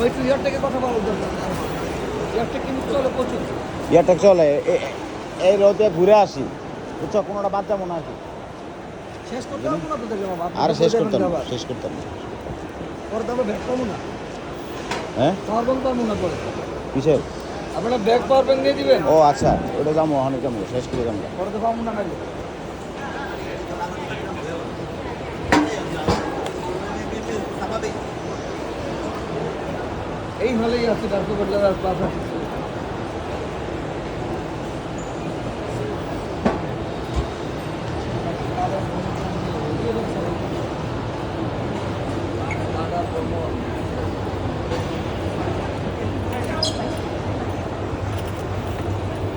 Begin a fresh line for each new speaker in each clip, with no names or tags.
একটু ইয়ার থেকে কথা বলার দরকার। ইয়ারটা কিন্তু চলে প্রচুর।
ইয়ারটা চলে এই রোদে ঘুরে আসি বুঝছো, কোনোটা বাদ যাবো না আর কি।
শেষ করতে পারবো না তোদেরকে বাবা।
আর শেষ করতাম না, শেষ করতাম না।
পরে তবে ব্যাগ পাবো না।
হ্যাঁ
পাওয়ার ব্যাংক পাবো না পরে।
কিসের?
আপনারা ব্যাগ পাওয়ার ব্যাংক নিয়ে দিবেন।
ও আচ্ছা, ওটা যাবো অনেক যাবো, শেষ করে যাবো।
পরে তো পাবো না নাকি। এই হলেই আছে ডাক্তার করলে আর ক্লাস আছে।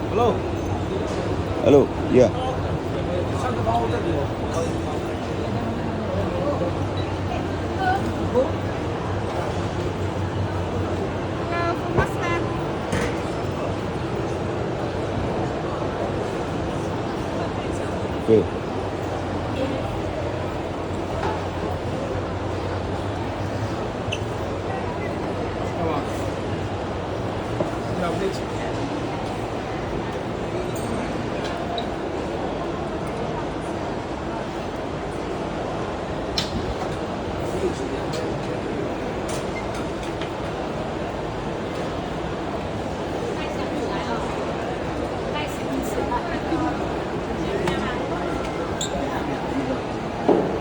হ্যালো
হ্যালো, ইয়া কে?